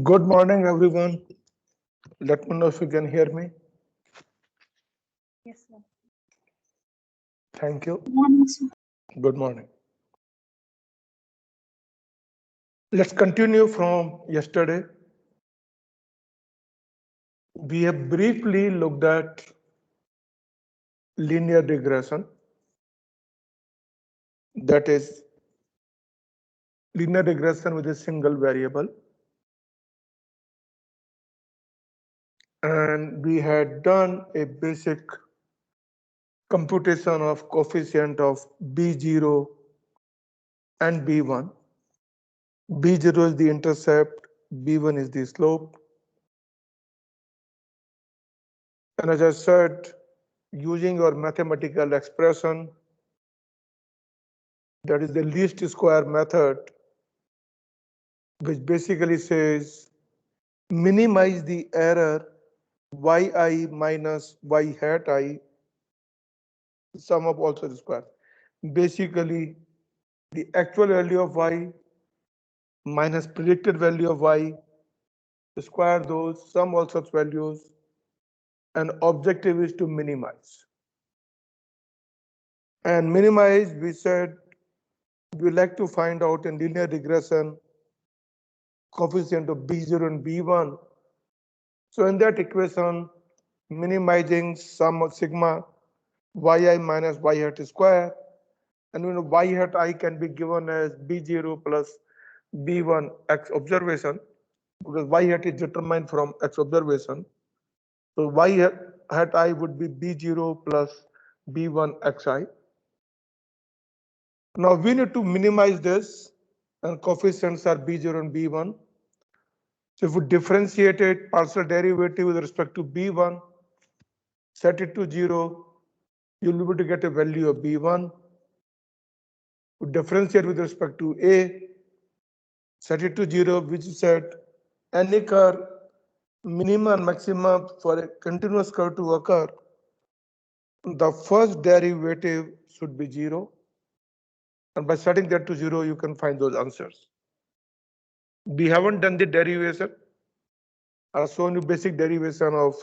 Good morning, everyone. Let me know if you can hear me. Yes, sir. Thank you. Morning, sir. Good morning. Let's continue from yesterday. We have briefly looked at linear regression, that is, linear regression with a single variable. And we had done a basic computation of coefficient of B0 and B1. B0 is the intercept, B1 is the slope. And as I said, using your mathematical expression, that is the least square method, which basically says minimize the error yi minus y hat I, sum of also the square. Basically, the actual value of y minus predicted value of y, square those, sum all such values, and objective is to minimize. And minimize, we said, we like to find out in linear regression coefficient of B0 and B1. So in that equation, minimizing sum of sigma yi minus y hat square, and you know y hat I can be given as B0 plus B1 x observation, because y hat is determined from x observation. So y hat I would be B0 plus B1 xi. Now we need to minimize this, and coefficients are B0 and B1. So if we differentiate it, partial derivative with respect to B1, set it to 0, you'll be able to get a value of B1. We differentiate with respect to A, set it to 0, which is said any curve, minima and maxima for a continuous curve to occur, the first derivative should be 0. And by setting that to 0, you can find those answers. We haven't done the derivation. I've shown you basic derivation of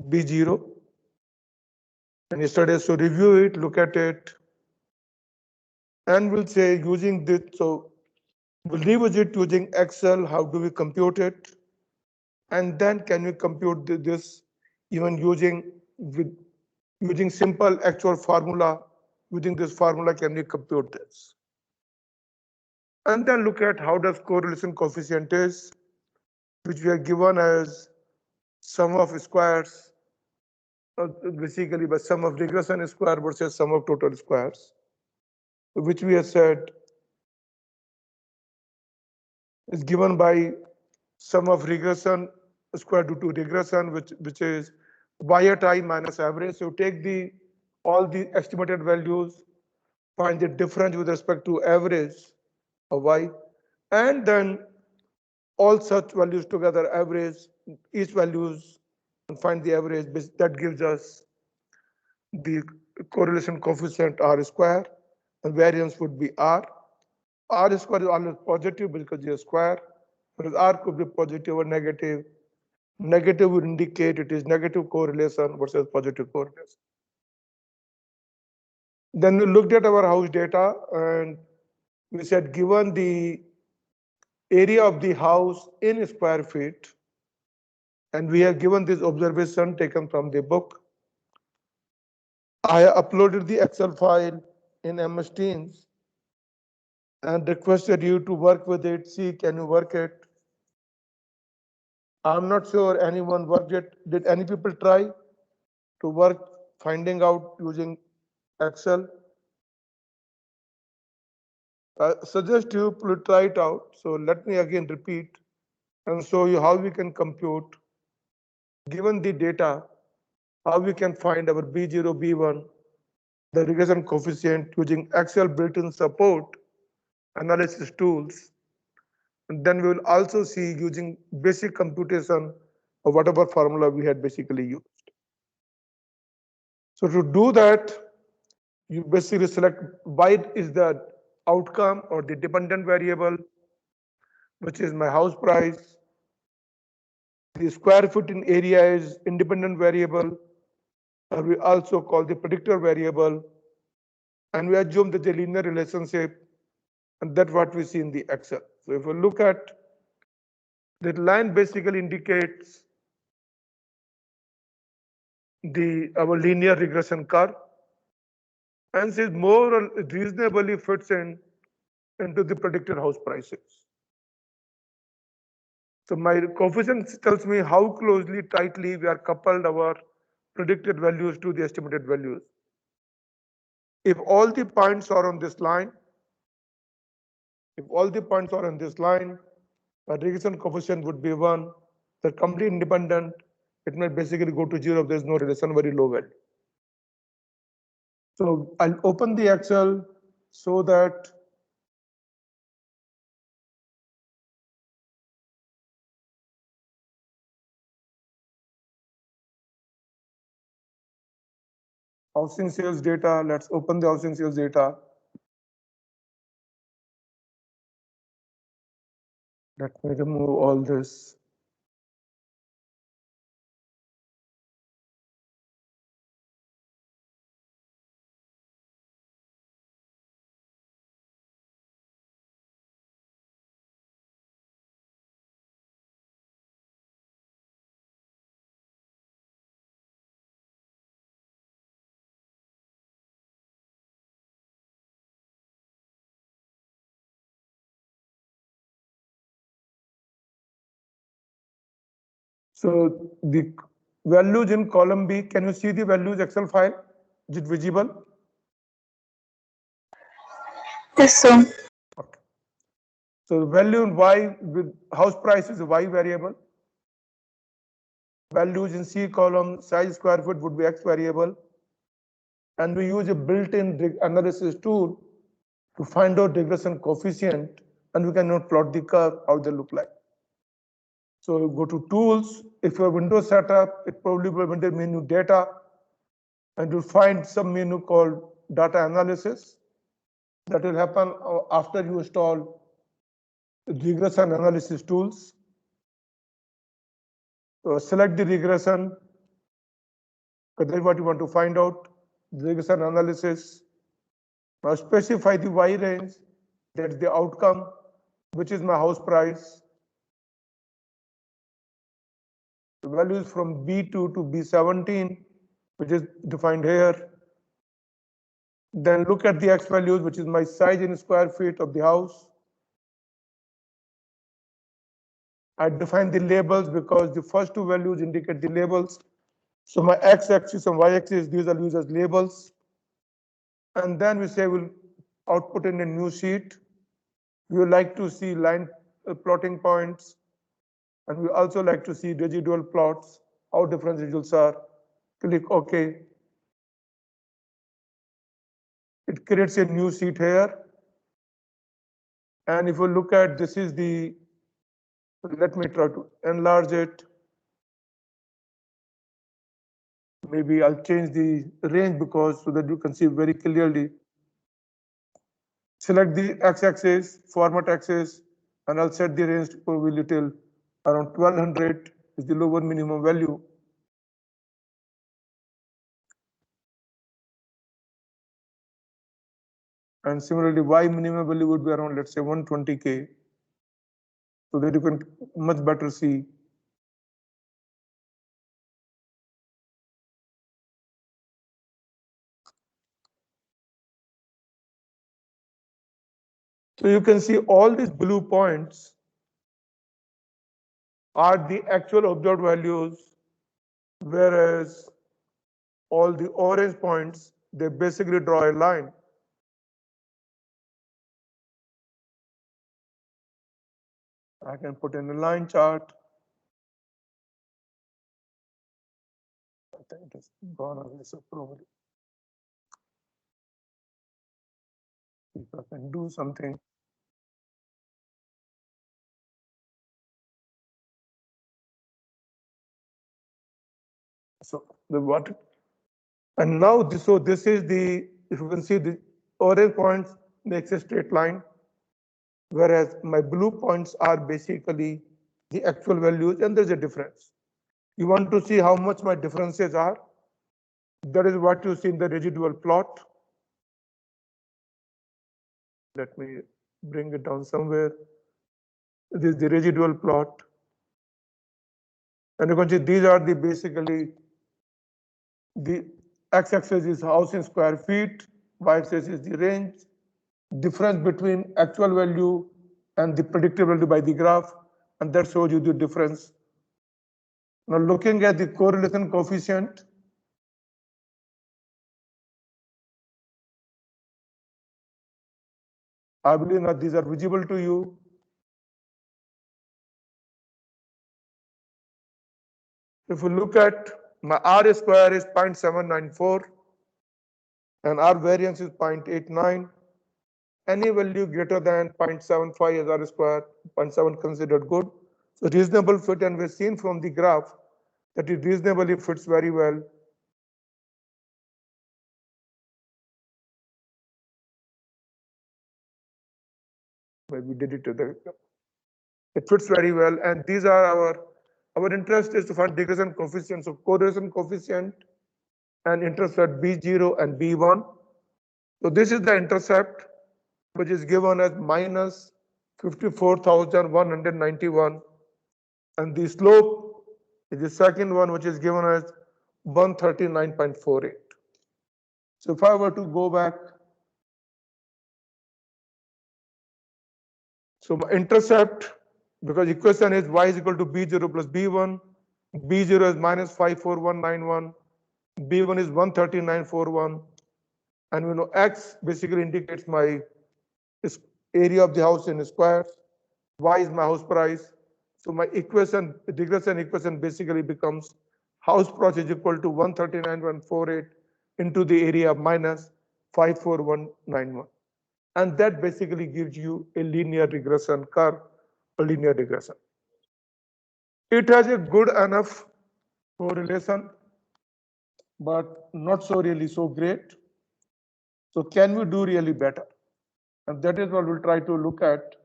B0. And yesterday, so review it, look at it, and we'll say using this. So we'll revisit using Excel. How do we compute it? And then can we compute this even using simple actual formula? Using this formula, can we compute this? And then look at how does correlation coefficient is, which we are given as sum of squares, basically by sum of regression square versus sum of total squares, which we have said is given by sum of regression square due to regression, which is y at I minus average. So take all the estimated values, find the difference with respect to average of y, and then all such values together average each values and find the average. That gives us the correlation coefficient r square, and variance would be r. R square is always positive because it's a square, whereas r could be positive or negative. Negative would indicate it is negative correlation versus positive correlation. Then we looked at our house data and we said given the area of the house in square feet, and we have given this observation taken from the book. I uploaded the Excel file in MS Teams and requested you to work with it, see can you work it. I'm not sure anyone worked it. Did any people try to work finding out using Excel? I suggest you try it out. So let me again repeat and show you how we can compute, given the data, how we can find our B0, B1, the regression coefficient using Excel built-in support analysis tools. And then we will also see using basic computation of whatever formula we had basically used. So to do that, you basically select y is the outcome or the dependent variable. which is my house price. The square foot in area is independent variable, or we also call the predictor variable. And we assume that the linear relationship, and that's what we see in the Excel. So if we look at that line, basically indicates our linear regression curve, and says more or reasonably fits into the predicted house prices. So my coefficient tells me how closely, tightly we are coupled our predicted values to the estimated values. If all the points are on this line, my regression coefficient would be 1. They're completely independent. It may basically go to 0 if there's no relation, very low value. So I'll open the Excel so that housing sales data, let's open the housing sales data. Let me remove all this. So the values in column B, can you see the values Excel file? Is it visible? Yes, sir. Okay. So the value in Y with house price is a Y variable. Values in C column, size square foot would be X variable. And we use a built-in analysis tool to find out regression coefficient, and we can now plot the curve, how they look like. So you go to tools. If your Windows setup, it probably will be menu data, and you'll find some menu called data analysis. That will happen after you install regression analysis tools. So select the regression, because that's what you want to find out, the regression analysis. Now specify the Y range, that's the outcome, which is my house price. The value is from B2 to B17, which is defined here. Then look at the X values, which is my size in square feet of the house. I define the labels because the first two values indicate the labels. So my X-axis and Y-axis, these are used as labels. And then we say we'll output in a new sheet. We would like to see line plotting points. And we also like to see residual plots, how different residuals are. Click OK. It creates a new sheet here. And if you look at, this is the, let me try to enlarge it. Maybe I'll change the range because so that you can see very clearly. Select the X-axis, format axis, and I'll set the range to probably till around 1200 is the lower minimum value. And similarly, Y minimum value would be around, let's say, 120K, so that you can much better see. So you can see all these blue points are the actual observed values, whereas all the orange points, they basically draw a line. I can put in a line chart. I think it has gone away, so probably if I can do something. So the what, and now this, so this is the, if you can see the orange points makes a straight line. whereas my blue points are basically the actual values, and there's a difference. You want to see how much my differences are? That is what you see in the residual plot. Let me bring it down somewhere. This is the residual plot. And you can see these are the basically the x-axis is house in square feet, y-axis is the range, difference between actual value and the predicted value by the graph, and that shows you the difference. Now looking at the correlation coefficient, I believe that these are visible to you. If you look at my R square is 0.794 and R variance is 0.89. Any value greater than 0.75 is R square, 0.7 considered good. So reasonable fit, and we've seen from the graph that it reasonably fits very well. Maybe we did it to the, it fits very well, and these are our interest is to find regression coefficients. So correlation coefficient and intercept B0 and B1. So this is the intercept, which is given as minus 54,191, and the slope is the second one, which is given as 139.48. So if I were to go back, so my intercept, because equation is y is equal to B0 plus B1, B0 is minus 54191, B1 is 13941, and we know X basically indicates my area of the house in squares, Y is my house price. So my equation, regression equation basically becomes house price is equal to 139.48 into the area of minus 54191. And that basically gives you a linear regression curve, a linear regression. It has a good enough correlation, but not so really so great. So can we do really better? And that is what we'll try to look at.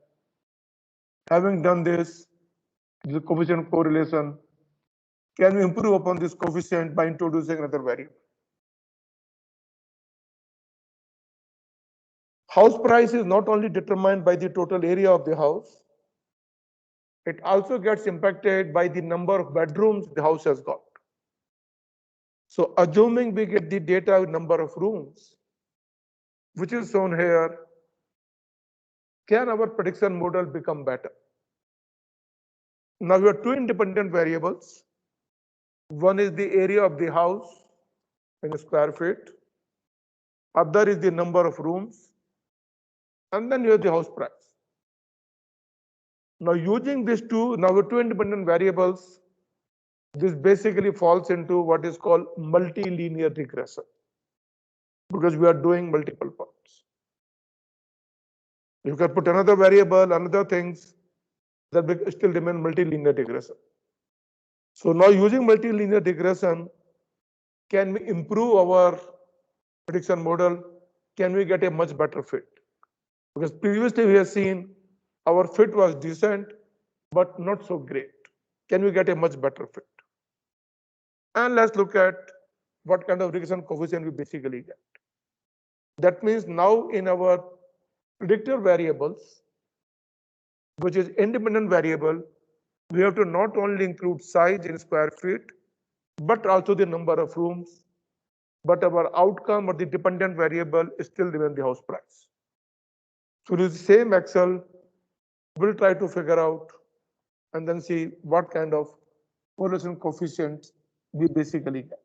Having done this, the coefficient correlation, can we improve upon this coefficient by introducing another variable? House price is not only determined by the total area of the house, it also gets impacted by the number of bedrooms the house has got. So assuming we get the data with number of rooms, which is shown here, can our prediction model become better? Now we have two independent variables. One is the area of the house in square feet. Other is the number of rooms. And then you have the house price. Now using these two, now with two independent variables, this basically falls into what is called multilinear regression, because we are doing multiple points. You can put another variable, another things that still remain multilinear regression. So now using multilinear regression, can we improve our prediction model? Can we get a much better fit? Because previously we have seen our fit was decent, but not so great. Can we get a much better fit? And let's look at what kind of regression coefficient we basically get. That means now in our predictor variables, which is independent variable, we have to not only include size in square feet, but also the number of rooms. But our outcome or the dependent variable is still remain the house price. So with the same Excel, we'll try to figure out and then see what kind of correlation coefficients we basically get.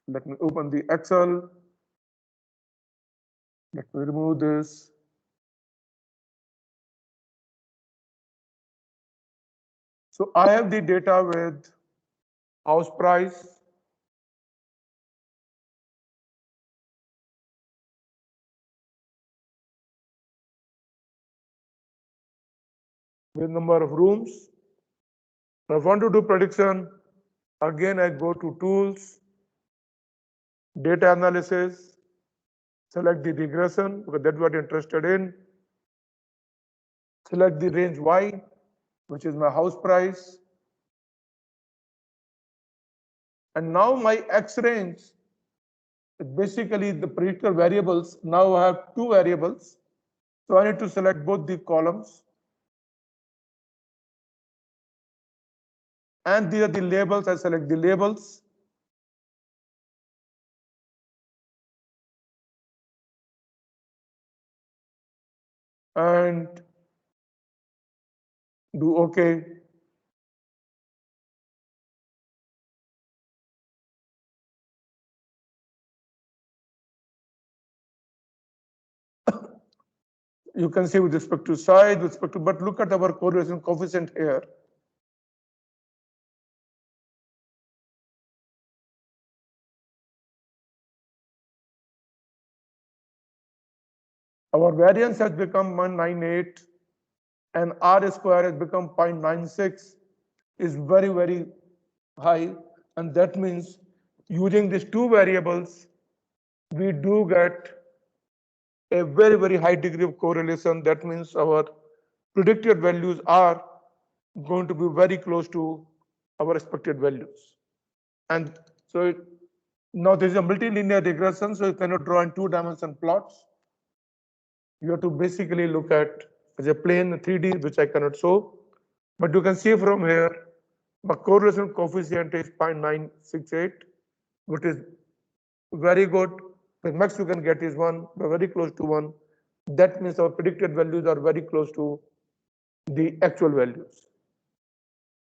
Let me open the Excel. Let me remove this. So I have the data with house price, with number of rooms. Now, if I want to do prediction, again I go to tools, Data analysis, select the regression because that's what you're interested in. Select the range Y, which is my house price. And now my X range is basically the predictor variables. Now I have two variables. So I need to select both the columns. And these are the labels. I select the labels. And do OK. You can see with respect to size, with respect to, but look at our correlation coefficient here. Our variance has become 198 and R square has become 0.96 is very, very high. And that means using these two variables, we do get a very, very high degree of correlation. That means our predicted values are going to be very close to our expected values. And so now there is a multilinear regression, so you cannot draw in two-dimensional plots. You have to basically look at as a plane 3D, which I cannot show. But you can see from here, the correlation coefficient is 0.968, which is very good. The max you can get is 1, very close to 1. That means our predicted values are very close to the actual values.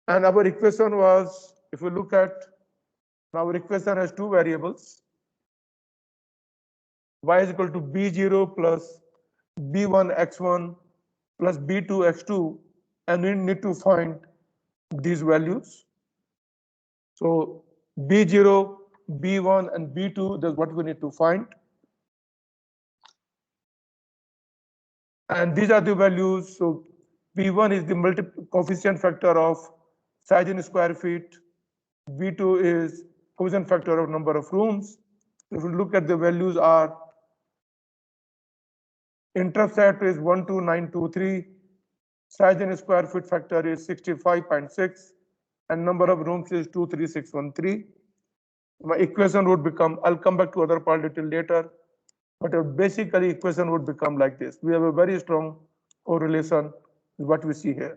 And our equation was, if you look at, our equation has two variables. Y is equal to B0 plus B1 x1 plus B2 x2, and we need to find these values. So B0, B1, and B2, that's what we need to find. And these are the values. So B1 is the coefficient factor of size in square feet. B2 is coefficient factor of number of rooms. If you look at the values are intercept is 12923, size in square feet factor is 65.6, and number of rooms is 23613. My equation would become, I'll come back to other part little later, but basically equation would become like this. We have a very strong correlation with what we see here.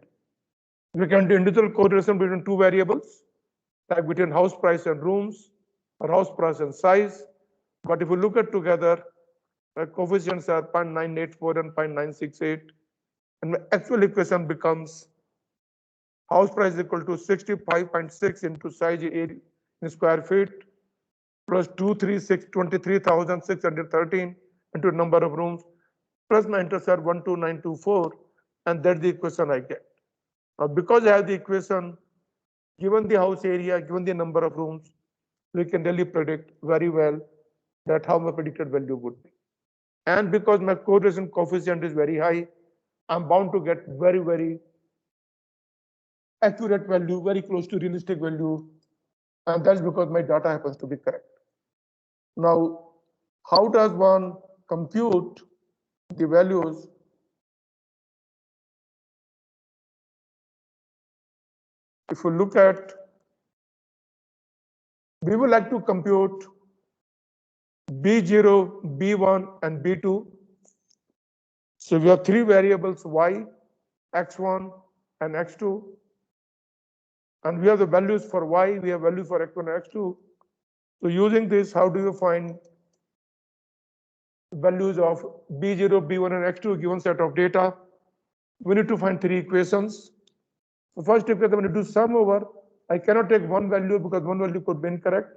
We can do individual correlation between two variables, like between house price and rooms, or house price and size. But if we look at together, the coefficients are 0.984 and 0.968, and the actual equation becomes house price is equal to 65.6 into size in square feet plus 23,613 into number of rooms plus my intercept 12924, and that's the equation I get. Now, because I have the equation, given the house area, given the number of rooms, we can really predict very well that how my predicted value would be. And because my correlation coefficient is very high, I'm bound to get very, very accurate value, very close to realistic value. And that's because my data happens to be correct. Now, how does one compute the values? If you look at, we would like to compute B0, B1, and B2. So we have three variables, Y, X1, and X2. And we have the values for Y, we have values for X1 and X2. So using this, how do you find values of B0, B1, and X2 given set of data? We need to find three equations. So first equation, when you do sum over, I cannot take one value because one value could be incorrect.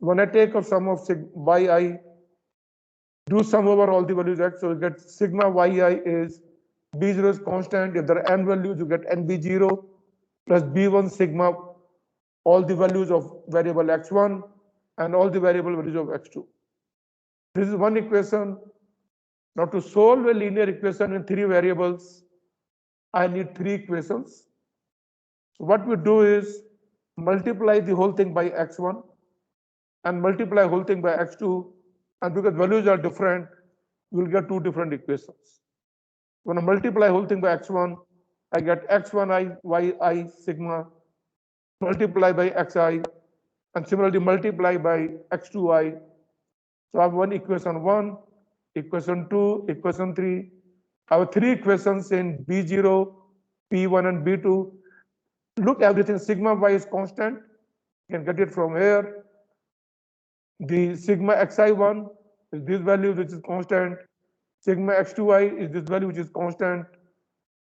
When I take a sum of yi, do sum over all the values x, so you get sigma yi is b0 is constant. If there are n values, you get nb0 plus b1 sigma all the values of variable x1 and all the variable values of x2. This is one equation. Now to solve a linear equation in three variables, I need three equations. So what we do is multiply the whole thing by x1 and multiply whole thing by x2, and because values are different, we'll get two different equations. When I multiply whole thing by x1, I get x1i yi sigma multiply by xi, and similarly multiply by x2i. So I have one equation 1, equation 2, equation 3. I have three equations in B0, P1 and B2. Look, everything sigma y is constant. You can get it from here. The sigma xi1 is this value which is constant. Sigma x2i is this value which is constant.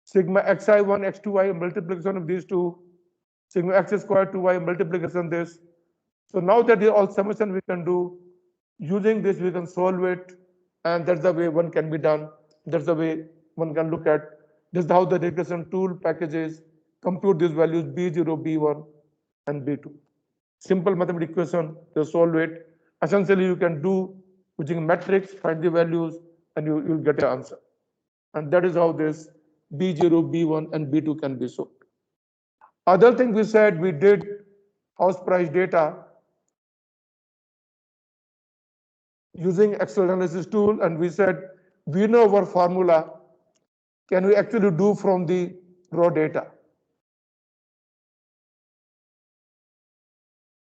Sigma xi1, x2i multiplication of these two. Sigma x squared 2y multiplication this. So now that the all summation we can do, using this we can solve it, and that's the way one can be done. That's the way one can look at. This is how the regression tool packages compute these values B0, B1, and B2. Simple mathematical equation to solve it. Essentially, you can do using matrix, find the values, and you'll get an answer. And that is how this B0, B1, and B2 can be solved. Other thing we said, we did house price data using Excel analysis tool, and we said we know our formula. Can we actually do from the raw data?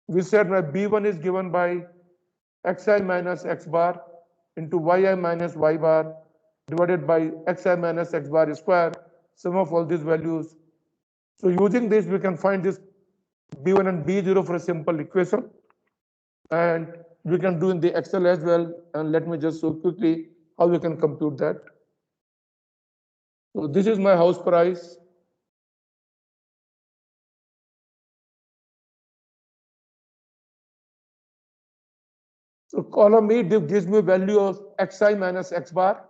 We said my B1 is given by xi minus x bar into yi minus y bar divided by xi minus x bar square, sum of all these values. So using this, we can find this B1 and B0 for a simple equation. And we can do in the Excel as well. And let me just show quickly how we can compute that. So this is my house price. So column E gives me value of xi minus x bar.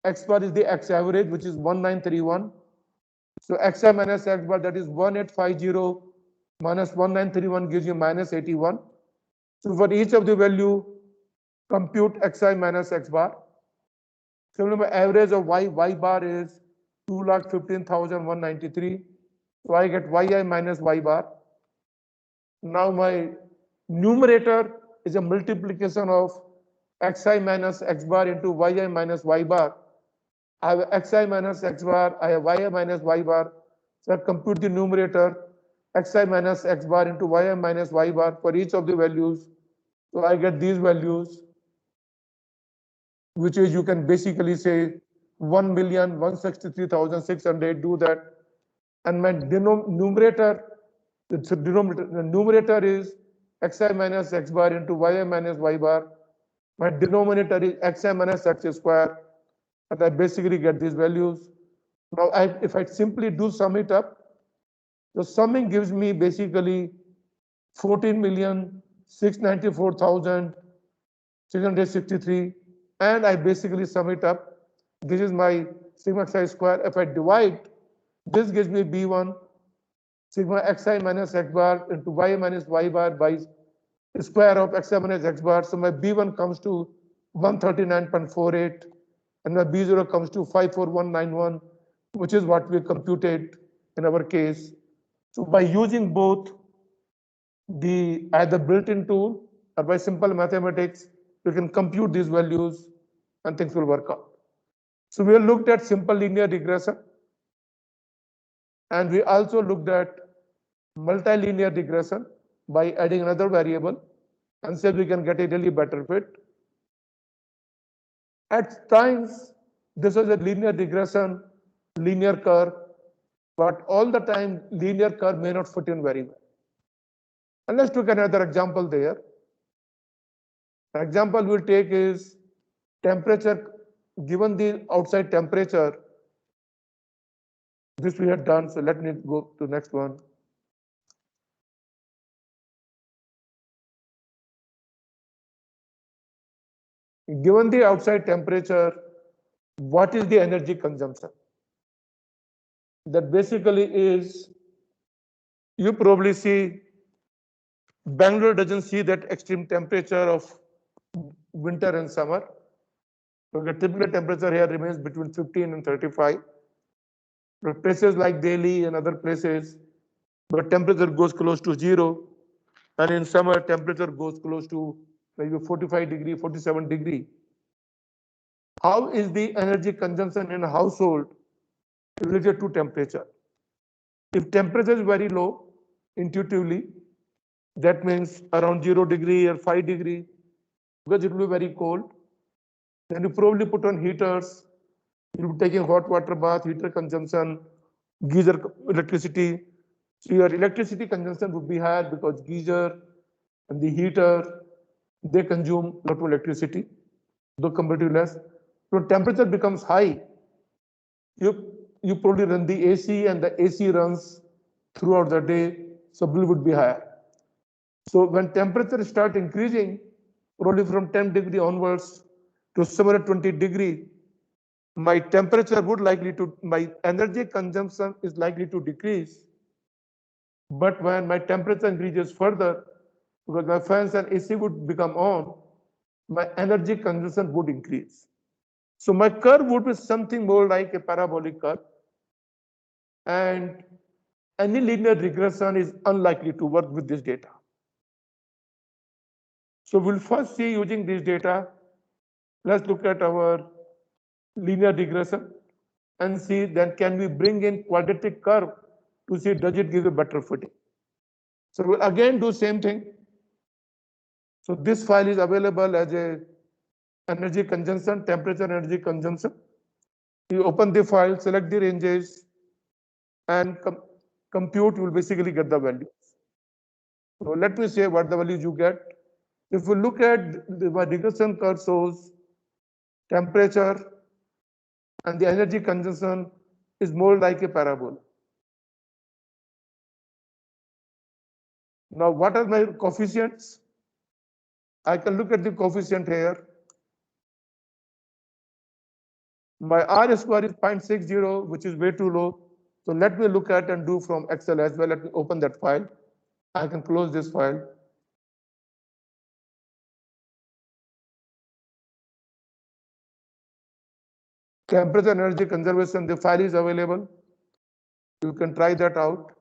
X bar is the x average, which is 1931. So xi minus x bar, that is 1850 minus 1931 gives you minus 81. So for each of the value, compute xi minus x bar. Similarly, my average of y bar is 2,15,193. So I get yi minus y bar. Now my numerator is a multiplication of xi minus x bar into yi minus y bar. I have xi minus x bar, I have yi minus y bar. So I compute the numerator xi minus x bar into yi minus y bar for each of the values. So I get these values, which is you can basically say 1,163,600. Do that, and my numerator, the numerator is xi minus x bar into yi minus y bar. My denominator is xi minus x square, and I basically get these values. Now, if I simply do sum it up, the summing gives me basically 14,694,663, and I basically sum it up. This is my sigma xi square. If I divide, this gives me B1 sigma xi minus x bar into y minus y bar by square of xi minus x bar. So my B1 comes to 139.48, and my B0 comes to 54191, which is what we computed in our case. So by using both the either built-in tool or by simple mathematics, you can compute these values and things will work out. So we looked at simple linear regression, and we also looked at multilinear regression by adding another variable, and say we can get a really better fit. At times, this was a linear regression, linear curve, but all the time linear curve may not fit in very well. And let's take another example there. The example we'll take is temperature. Given the outside temperature, this we had done, so let me go to next one. Given the outside temperature, what is the energy consumption? That basically is, you probably see Bangalore doesn't see that extreme temperature of winter and summer. So the typical temperature here remains between 15 and 35. But places like Delhi and other places, where temperature goes close to zero, and in summer temperature goes close to maybe 45 degree, 47 degree. How is the energy consumption in a household related to temperature? If temperature is very low, intuitively, that means around 0 degree or 5 degree, because it will be very cold. Then you probably put on heaters, you'll be taking hot water bath, heater consumption, geyser electricity. So your electricity consumption would be higher because geyser and the heater, they consume a lot of electricity, though comparatively less. So temperature becomes high, you probably run the AC and the AC runs throughout the day, so bill would be higher. So when temperature start increasing, probably from 10 degree onwards to somewhere 20 degree, my temperature would likely to, my energy consumption is likely to decrease. But when my temperature increases further, because my fans and AC would become on, my energy consumption would increase. So my curve would be something more like a parabolic curve, and any linear regression is unlikely to work with this data. So we'll first see using this data. Let's look at our linear regression and see then can we bring in quadratic curve to see does it give a better footing. So we'll again do same thing. So this file is available as a energy consumption, temperature energy consumption. You open the file, select the ranges, and compute, you will basically get the values. So let me say what the values you get. If we look at the regression curve shows temperature and the energy consumption is more like a parabola. Now, what are my coefficients? I can look at the coefficient here. My R square is 0.60, which is way too low. So let me look at and do from Excel as well. Let me open that file. I can close this file. Temperature energy conservation, the file is available. You can try that out.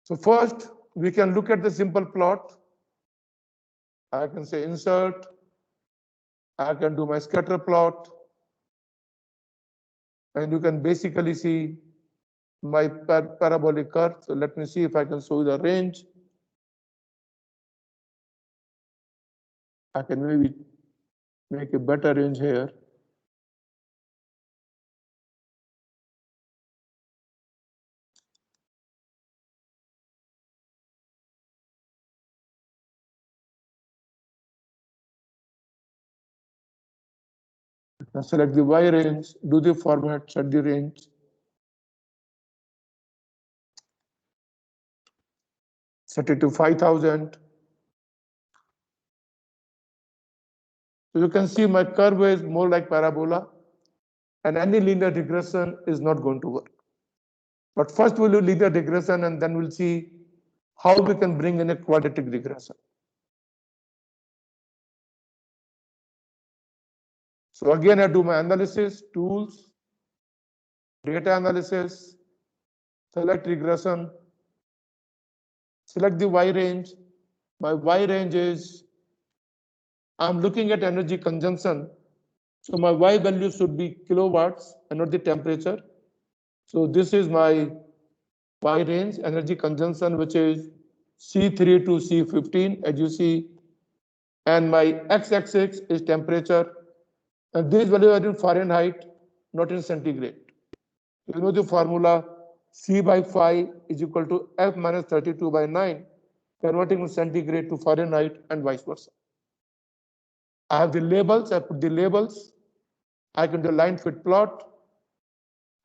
So first, we can look at the simple plot. I can say insert. I can do my scatter plot. And you can basically see my parabolic curve. So let me see if I can show you the range. I can maybe make a better range here. Now select the Y range, do the format, set the range. Set it to 5,000. So you can see my curve is more like parabola, and any linear regression is not going to work. But first we'll do linear regression and then we'll see how we can bring in a quadratic regression. So again, I do my analysis, tools, data analysis, select regression, select the Y range. My Y range is, I'm looking at energy consumption. So my Y value should be kilowatts and not the temperature. So this is my Y range, energy consumption, which is C3 to C15, as you see. And my x-axis is temperature. And these values are in Fahrenheit, not in centigrade. You know the formula, C by 5 is equal to F minus 32 by 9, converting from centigrade to Fahrenheit and vice versa. I have the labels, I put the labels. I can do a line fit plot.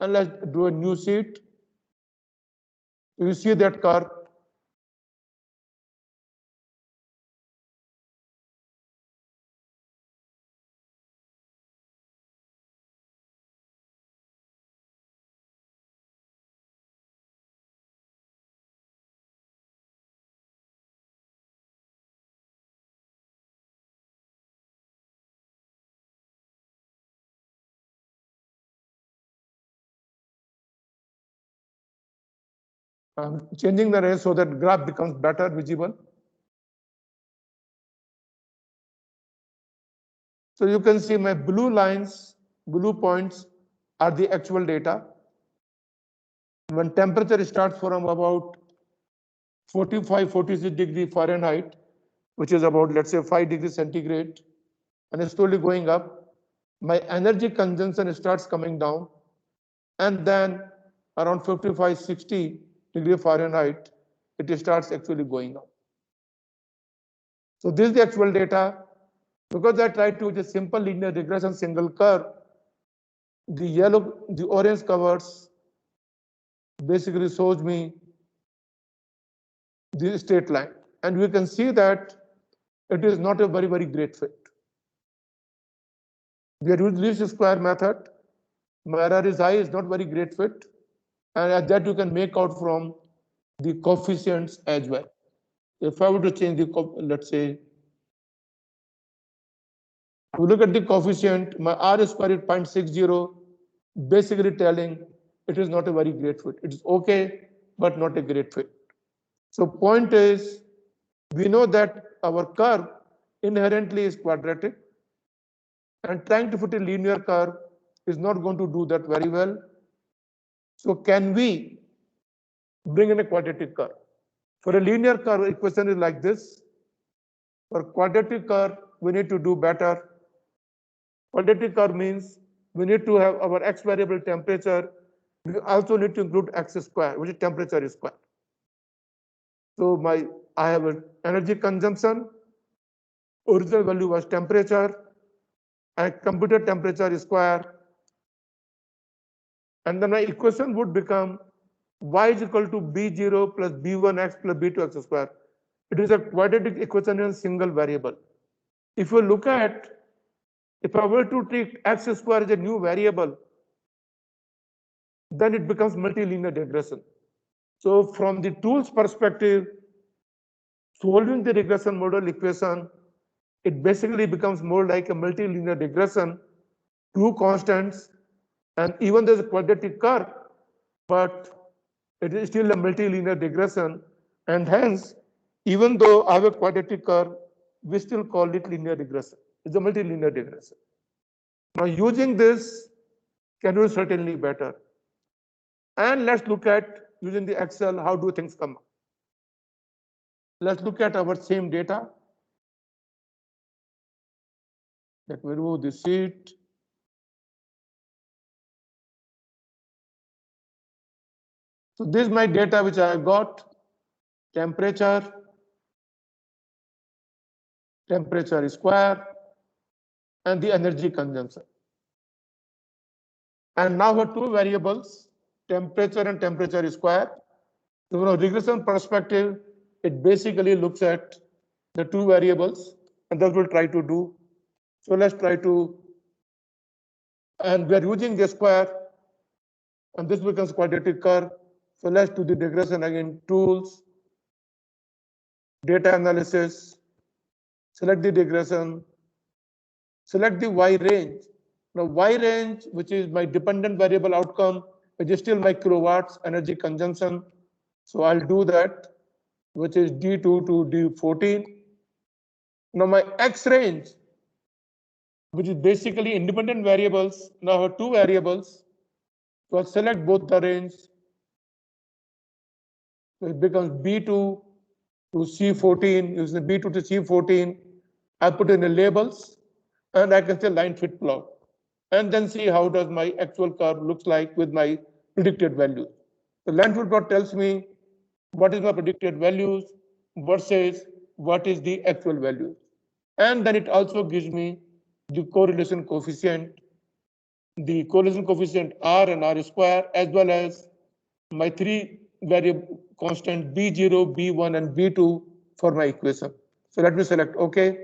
And let's do a new sheet. You see that curve. I'm changing the range so that graph becomes better visible. So you can see my blue lines, blue points are the actual data. When temperature starts from about 45, 46 degree Fahrenheit, which is about, let's say, 5 degrees centigrade, and it's slowly going up, my energy consumption starts coming down. And then around 55, 60 degree Fahrenheit, it starts actually going up. So this is the actual data. Because I tried to just simple linear regression single curve, the orange covers basically shows me the straight line. And we can see that it is not a very, very great fit. We are using least square method. My error is high, is not very great fit. And that you can make out from the coefficients as well. If I were to change the, let's say, if you look at the coefficient, my R square is 0.60, basically telling it is not a very great fit. It is okay, but not a great fit. So point is, we know that our curve inherently is quadratic, and trying to fit a linear curve is not going to do that very well. So can we bring in a quadratic curve? For a linear curve, equation is like this. For quadratic curve, we need to do better. Quadratic curve means we need to have our x variable temperature. We also need to include x square, which is temperature square. So I have an energy consumption. Original value was temperature. I computed temperature square. And then my equation would become y is equal to b0 plus b1x plus b2x square. It is a quadratic equation in a single variable. If you look at, if I were to treat x square as a new variable, then it becomes multilinear regression. So from the tools perspective, solving the regression model equation, it basically becomes more like a multilinear regression, two constants, and even there's a quadratic curve, but it is still a multilinear regression, and hence, even though I have a quadratic curve, we still call it linear regression. It's a multilinear regression. Now using this can do certainly better. And let's look at using the Excel, how do things come up. Let's look at our same data. Let me remove the sheet. So this is my data which I got, temperature square, and the energy consumption. And now for two variables, temperature and temperature square. So from a regression perspective, it basically looks at the two variables, and that we'll try to do. So let's try to, and we are using the square, and this becomes quadratic curve. So let's do the regression again, tools, data analysis, select the regression, select the Y range. Now Y range, which is my dependent variable outcome, which is still my kilowatts energy consumption. So I'll do that, which is D2 to D14. Now my X range, which is basically independent variables, now have two variables. So I'll select both the range. So it becomes B2 to C14, using B2 to C14. I put in the labels, and I can say line fit plot, and then see how does my actual curve looks like with my predicted value. The line fit plot tells me what is my predicted values versus what is the actual value. And then it also gives me the correlation coefficient, R and R square, as well as my three variable constant B0, B1, and B2 for my equation. So let me select OK.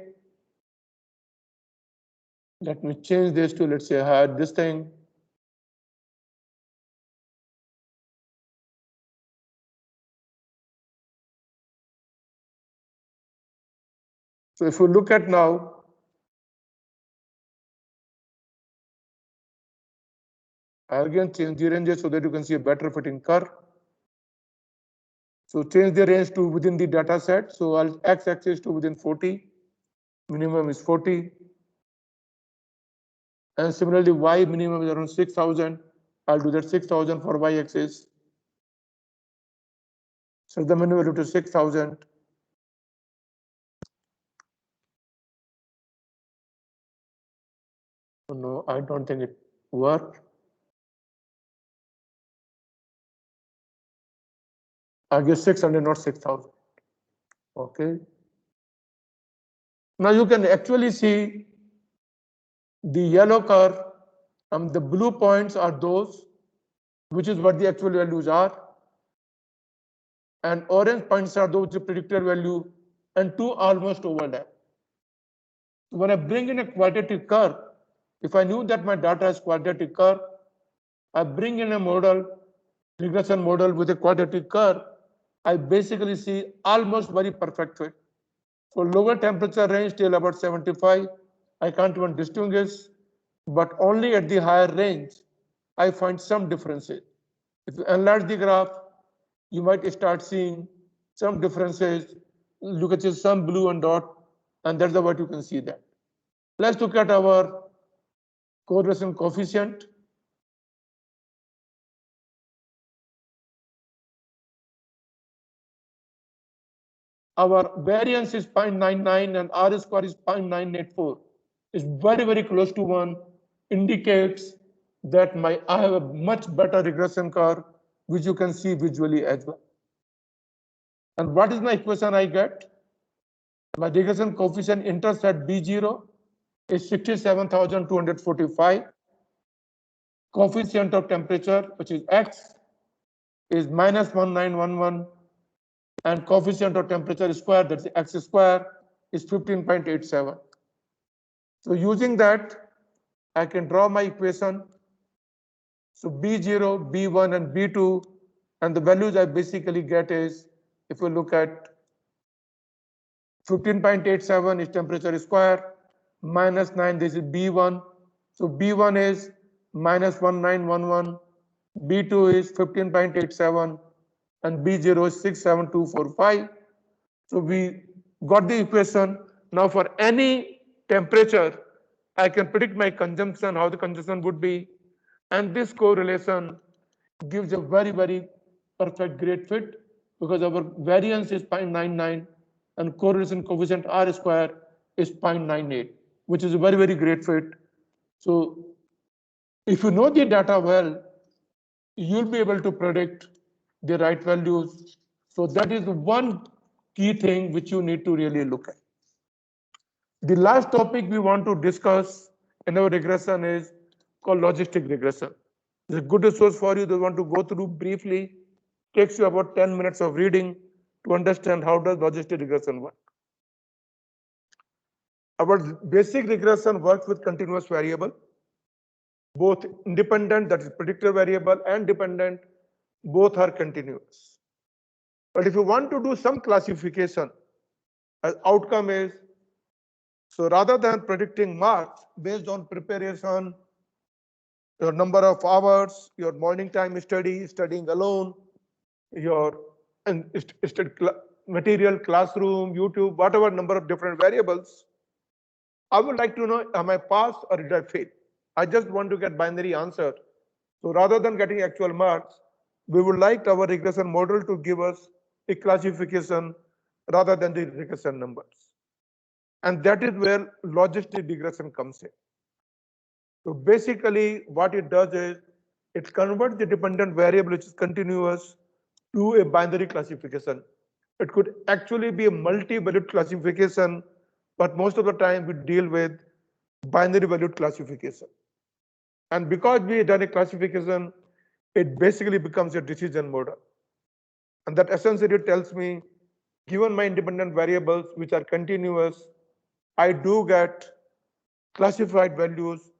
Let me change this to, let's say, I had this thing. So if you look at now, I again change the ranges so that you can see a better fitting curve. So change the range to within the data set. So I'll x-axis to within 40, minimum is 40. And similarly, y minimum is around 6,000. I'll do that 6,000 for y-axis. So the minimum value to 6,000. Oh, no, I don't think it worked. I guess 600, not 6,000. Okay. Now you can actually see the yellow curve, the blue points are those which is what the actual values are, and orange points are those the predicted value, and two almost overlap. When I bring in a quadratic curve, if I knew that my data is quadratic curve, I bring in a model, regression model with a quadratic curve, I basically see almost very perfect fit. For lower temperature range till about 75, I can't even distinguish, but only at the higher range, I find some differences. If you enlarge the graph, you might start seeing some differences. You can see some blue and dot, and that's what you can see that. Let's look at our correlation coefficient. Our variance is 0.99 and R square is 0.984. It's very, very close to 1, indicates that I have a much better regression curve, which you can see visually as well. And what is my equation I get? My regression coefficient intercept B0 is 67,245. Coefficient of temperature, which is X, is minus 1911. And coefficient of temperature square, that's X square, is 15.87. So using that, I can draw my equation. So B0, B1, and B2, and the values I basically get is, if you look at 15.87 is temperature square, minus 9, this is B1. So B1 is minus 1911, B2 is 15.87, and B0 is 67245. So we got the equation. Now for any temperature, I can predict my consumption, how the consumption would be. And this correlation gives a very, very perfect great fit because our variance is 0.99 and correlation coefficient R square is 0.98, which is a very, very great fit. So if you know the data well, you'll be able to predict the right values. So that is one key thing which you need to really look at. The last topic we want to discuss in our regression is called logistic regression. It's a good resource for you that want to go through briefly. Takes you about 10 minutes of reading to understand how does logistic regression work. Our basic regression works with continuous variable, both independent, that is predictor variable, and dependent, both are continuous. But if you want to do some classification, outcome is, so rather than predicting marks based on preparation, your number of hours, your morning time study, studying alone, your material, classroom, YouTube, whatever number of different variables, I would like to know, am I pass or did I fail? I just want to get binary answer. So rather than getting actual marks, we would like our regression model to give us a classification rather than the regression numbers. And that is where logistic regression comes in. So basically what it does is it converts the dependent variable, which is continuous, to a binary classification. It could actually be a multi-valued classification, but most of the time we deal with binary valued classification. And because we done a classification, it basically becomes a decision model. And that essentially tells me, given my independent variables, which are continuous, I do get classified values,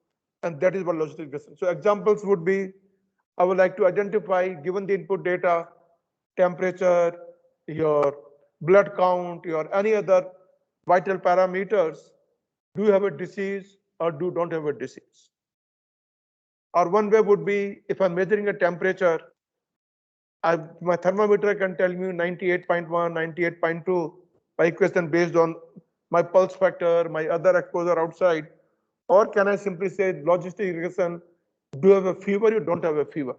and that is what logistic regression. So examples would be, I would like to identify, given the input data, temperature, your blood count, your any other vital parameters, do you have a disease or don't have a disease? Or one way would be, if I'm measuring a temperature, My thermometer can tell me 98.1, 98.2 by equation based on my pulse factor, my other exposure outside. Or can I simply say logistic regression, do you have a fever, you don't have a fever?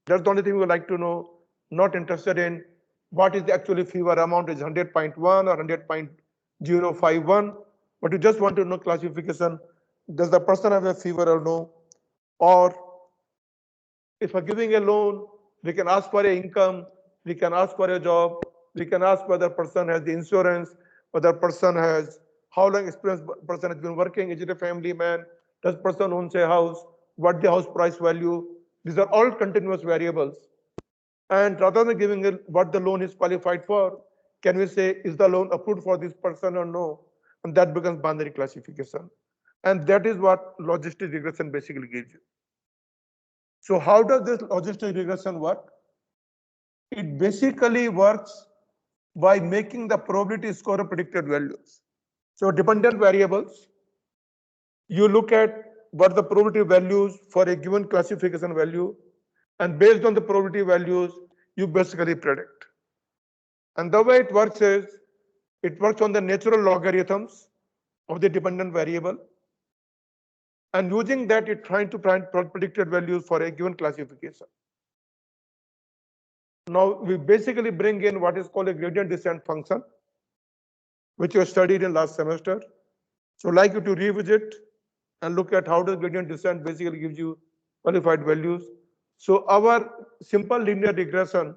That's the only thing we would like to know, not interested in what is the actually fever amount, is 100.1 or 100.051, but you just want to know classification, does the person have a fever or no? Or if we're giving a loan, we can ask for a income, we can ask for a job, we can ask whether person has the insurance, whether person has, how long experience person has been working, is it a family man, does person owns a house, what the house price value, these are all continuous variables. And rather than giving what the loan is qualified for, can we say, is the loan approved for this person or no? And that becomes binary classification. And that is what logistic regression basically gives you. So how does this logistic regression work? It basically works by making the probability score of predicted values. So dependent variables, you look at what the probability values for a given classification value, and based on the probability values, you basically predict. And the way it works is, it works on the natural logarithms of the dependent variable. And using that, it's trying to find predicted values for a given classification. Now, we basically bring in what is called a gradient descent function, which you studied in last semester. So I'd like you to revisit and look at how does gradient descent basically gives you qualified values. So our simple linear regression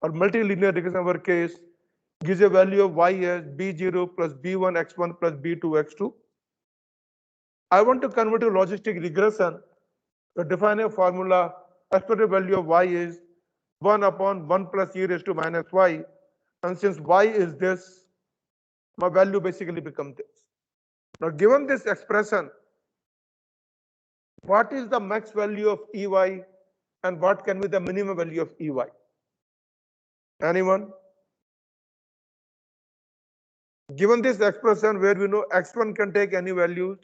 or multilinear regression in our case gives a value of y as b0 plus b1 x1 plus b2 x2. I want to convert to logistic regression. To define a formula, expected value of y is 1 upon 1 plus e raised to minus y. And since y is this, my value basically becomes this. Now, given this expression, what is the max value of EY and what can be the minimum value of EY? Anyone? Given this expression where we know x1 can take any values,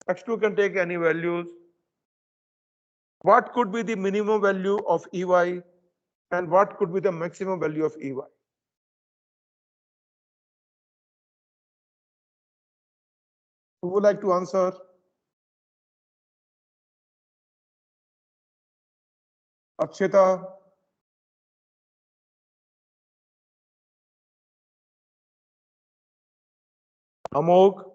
x2 can take any values, what could be the minimum value of EY and what could be the maximum value of EY? Who would like to answer? Akshita? Amog?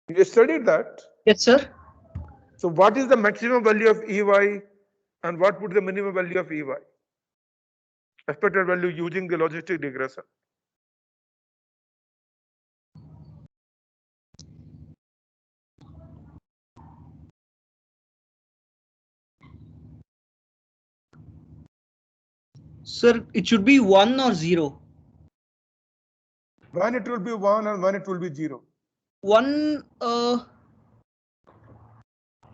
You studied that? Yes, sir. So what is the maximum value of EY and what would be the minimum value of EY? Expected value using the logistic regression. Sir, it should be 1 or 0. When it will be 1 and when it will be 0? 1, sir,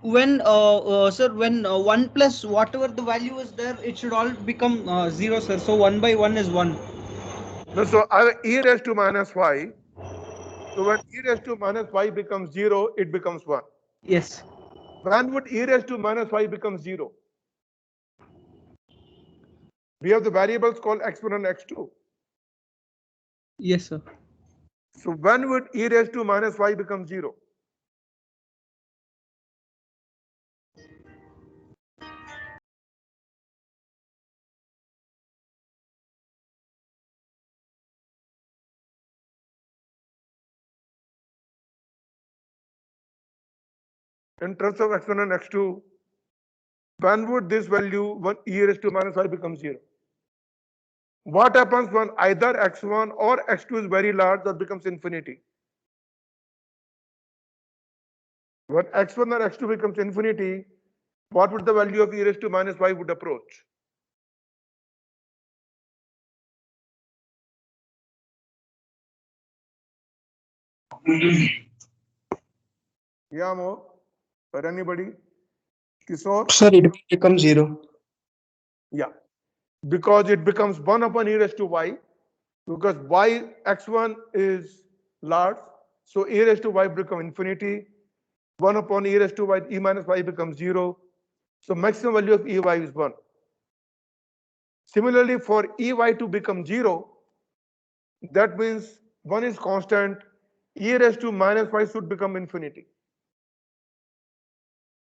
when 1 plus whatever the value is there, it should all become 0, sir. So 1 by 1 is 1. No, so I have e raised to minus y. So when e raised to minus y becomes 0, it becomes 1. Yes. When would e raised to minus y become 0? We have the variables called x1 and x2. Yes, sir. So when would e raised to minus y become 0? In terms of x1 and x2, when would this value, when e raised to minus y becomes 0? What happens when either x1 or x2 is very large or becomes infinity? When x1 or x2 becomes infinity, what would the value of e raised to minus y would approach? Yeah, Mo? Or anybody? Kishore? Sir, it will become 0. Yeah. Because it becomes 1 upon e raised to y, because y x1 is large, so e raised to y become infinity. 1 upon e raised to y, e minus y becomes 0. So maximum value of ey is 1. Similarly, for ey to become 0, that means 1 is constant, e raised to minus y should become infinity.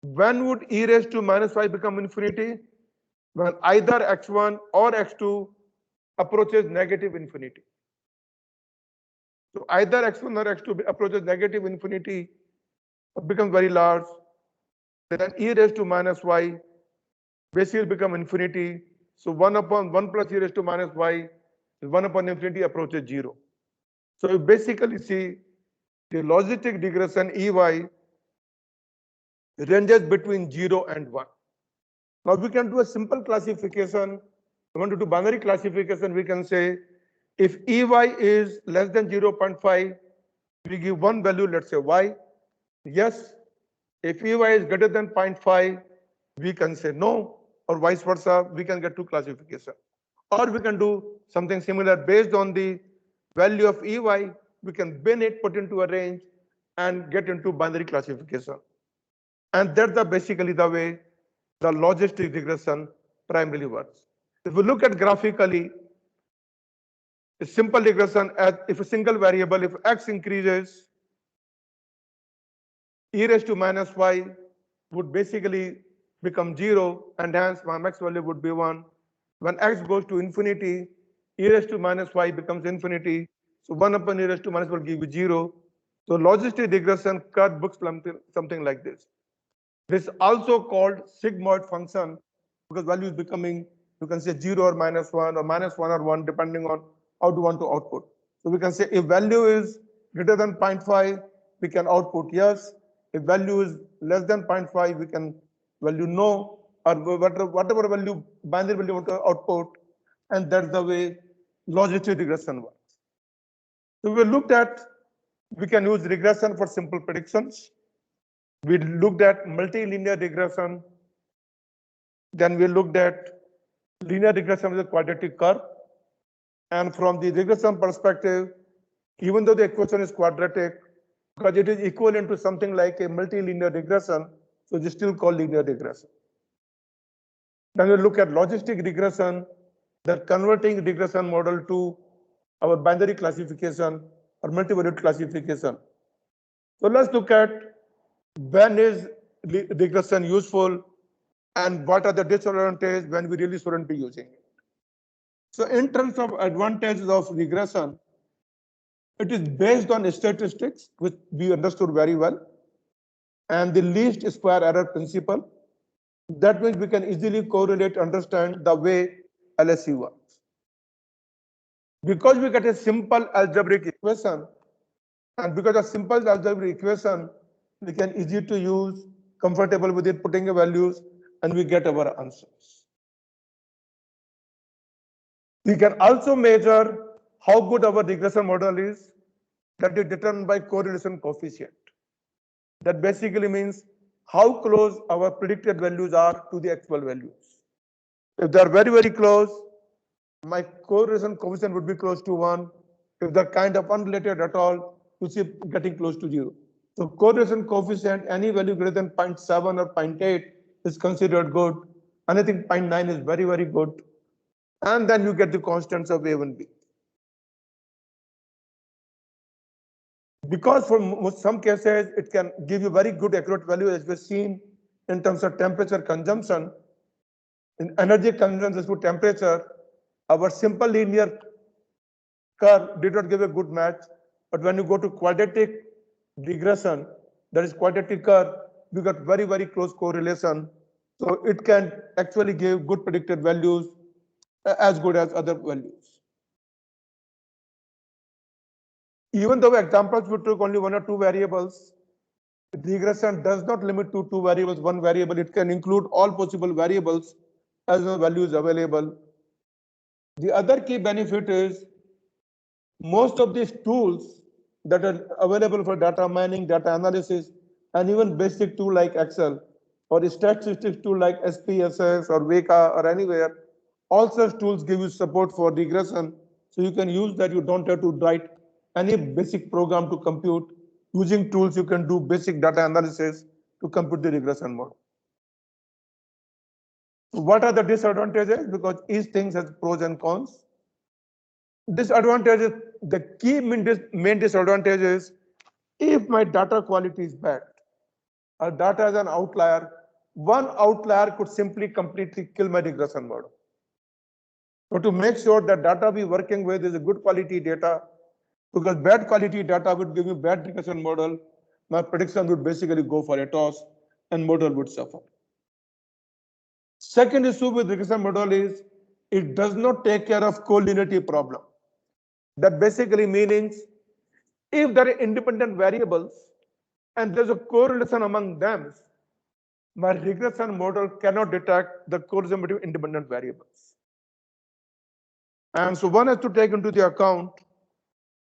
When would e raised to minus y become infinity? When either x1 or x2 approaches negative infinity. So either x1 or x2 approaches negative infinity, becomes very large, then e raised to minus y basically become infinity. So 1 upon 1 plus e raised to minus y is 1 upon infinity approaches 0. So you basically see the logistic regression EY ranges between 0 and 1. Now we can do a simple classification. We want to do binary classification. We can say if EY is less than 0.5, we give one value, let's say y. Yes. If EY is greater than 0.5, we can say no, or vice versa. We can get two classification. Or we can do something similar based on the value of EY. We can bin it, put into a range, and get into binary classification. And that's basically the way the logistic regression primarily works. If we look at graphically, a simple regression, as if a single variable, if x increases, e raised to minus y would basically become 0, and hence my max value would be 1. When x goes to infinity, e raised to minus y becomes infinity. So 1 upon e raised to minus will give you 0. So logistic regression curve looks something like this. This is also called sigmoid function because value is becoming, you can say 0 or -1 or -1 or 1 depending on how you want to output. So we can say if value is greater than 0.5, we can output yes. If value is less than 0.5, we can value no, or whatever value, binary value want to output, and that's the way logistic regression works. So we looked at, we can use regression for simple predictions. We looked at multilinear regression. Then we looked at linear regression with a quadratic curve. And from the regression perspective, even though the equation is quadratic, because it is equivalent to something like a multilinear regression, so it is still called linear regression. Then we look at logistic regression, that converting regression model to our binary classification or multivariate classification. So let's look at when is regression useful and what are the disadvantages when we really shouldn't be using it. So in terms of advantages of regression, it is based on statistics, which we understood very well, and the least square error principle. That means we can easily correlate, understand the way LSE works. Because we get a simple algebraic equation, and because of simple algebraic equation, we can easy to use, comfortable with it, putting the values, and we get our answers. We can also measure how good our regression model is, that is determined by correlation coefficient. That basically means how close our predicted values are to the actual values. If they are very, very close, my correlation coefficient would be close to 1. If they're kind of unrelated at all, you see getting close to 0. So correlation coefficient, any value greater than 0.7 or 0.8 is considered good. Anything 0.9 is very, very good. And then you get the constants of A and B. Because for some cases, it can give you very good accurate value, as we've seen in terms of temperature consumption. In energy consumption to temperature, our simple linear curve did not give a good match. But when you go to quadratic regression, that is quadratic curve, you got very, very close correlation. So it can actually give good predicted values as good as other values. Even though examples we took only 1 or 2 variables, regression does not limit to 2 variables, 1 variable. It can include all possible variables as the values available. The other key benefit is most of these tools that are available for data mining, data analysis, and even basic tool like Excel or statistics tool like SPSS or Weka or anywhere, all such tools give you support for regression. So you can use that. You don't have to write any basic program to compute Using tools, you can do basic data analysis to compute the regression model. What are the disadvantages? Because each thing has pros and cons. Disadvantages, the key main disadvantage is if my data quality is bad, or data is an outlier, one outlier could simply completely kill my regression model. So to make sure that data we're working with is a good quality data, because bad quality data would give you bad regression model, my prediction would basically go for a toss and model would suffer. Second issue with regression model is it does not take care of collinearity problem. That basically means if there are independent variables and there's a correlation among them, my regression model cannot detect the correlation between independent variables. And so one has to take into the account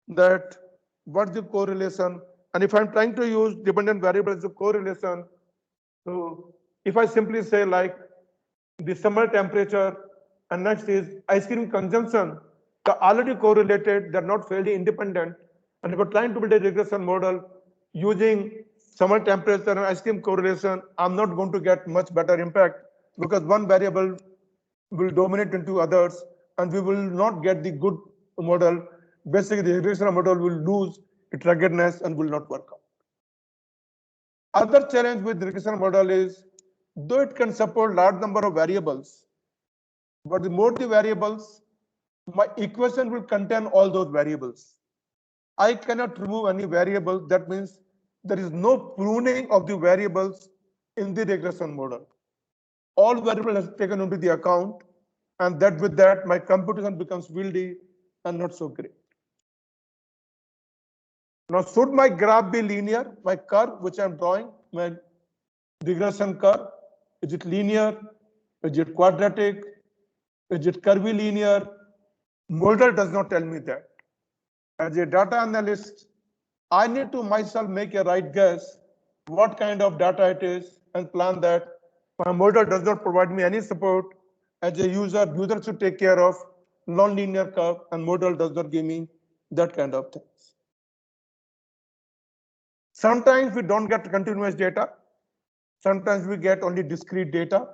that what's the correlation, and if I'm trying to use dependent variable as a correlation, so if I simply say like the summer temperature and next is ice cream consumption, they're already correlated, they're not fairly independent. And if we're trying to build a regression model using summer temperature and ice cream correlation, I'm not going to get much better impact because one variable will dominate into others and we will not get the good model. Basically, the regression model will lose its ruggedness and will not work out. Other challenge with regression model is, though it can support large number of variables, but the more the variables, my equation will contain all those variables. I cannot remove any variable. That means there is no pruning of the variables in the regression model. All variables are taken into the account, and that with that, my computation becomes wieldy and not so great. Now, should my graph be linear? My curve, which I'm drawing, my regression curve, is it linear? Is it quadratic? Is it curvilinear? Model does not tell me that. As a data analyst, I need to myself make a right guess what kind of data it is and plan that. My model does not provide me any support. As a user should take care of non-linear curve, and model does not give me that kind of things. Sometimes we don't get continuous data. Sometimes we get only discrete data.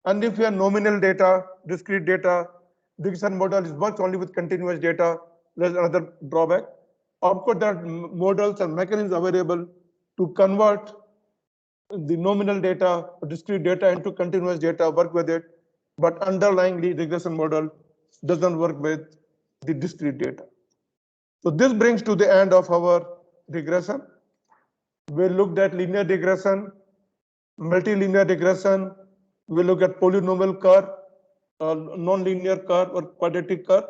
And if we have nominal data, discrete data, regression model works only with continuous data. There's another drawback. Of course, there are models and mechanisms available to convert the nominal data or discrete data into continuous data, work with it. But underlyingly, regression model doesn't work with the discrete data. So this brings to the end of our regression. We looked at linear regression, multilinear regression. We look at polynomial curve, non-linear curve, or quadratic curve.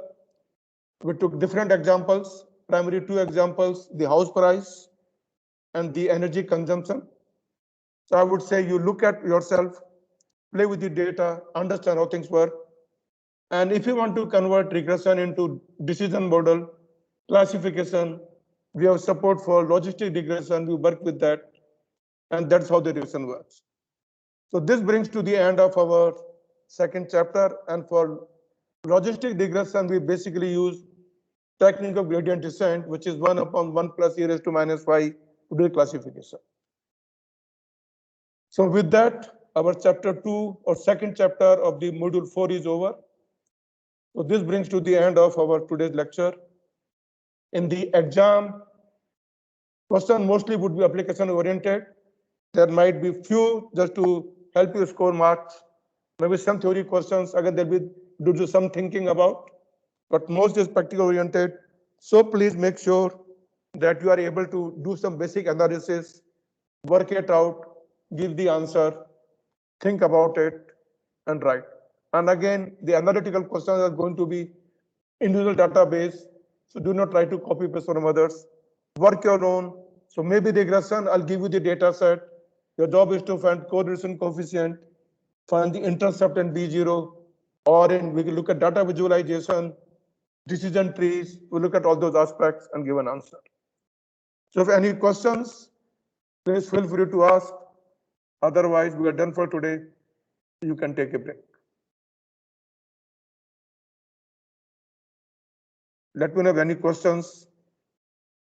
We took different examples, primary two examples, the house price and the energy consumption. So I would say you look at yourself, play with the data, understand how things work. And if you want to convert regression into decision model, classification, we have support for logistic regression, we work with that. And that's how the regression works. So this brings to the end of our second chapter. And for logistic regression, we basically use technique of gradient descent, which is 1 upon 1 plus e raised to minus y to do classification. So with that, our chapter 2 or second chapter of the module 4 is over. So this brings to the end of our today's lecture. In the exam, question mostly would be application oriented. There might be few just to help you score marks. Maybe some theory questions, again, there'll be do some thinking about, but most is practical oriented. So please make sure that you are able to do some basic analysis, work it out, give the answer, think about it, and write. And again, the analytical questions are going to be individual database. So do not try to copy paste from others. Work your own. So maybe regression, I'll give you the data set. Your job is to find correlation coefficient, find the intercept and B0, or we can look at data visualization, decision trees. We'll look at all those aspects and give an answer. So if any questions, please feel free to ask. Otherwise, we are done for today. You can take a break. Let me know if any questions.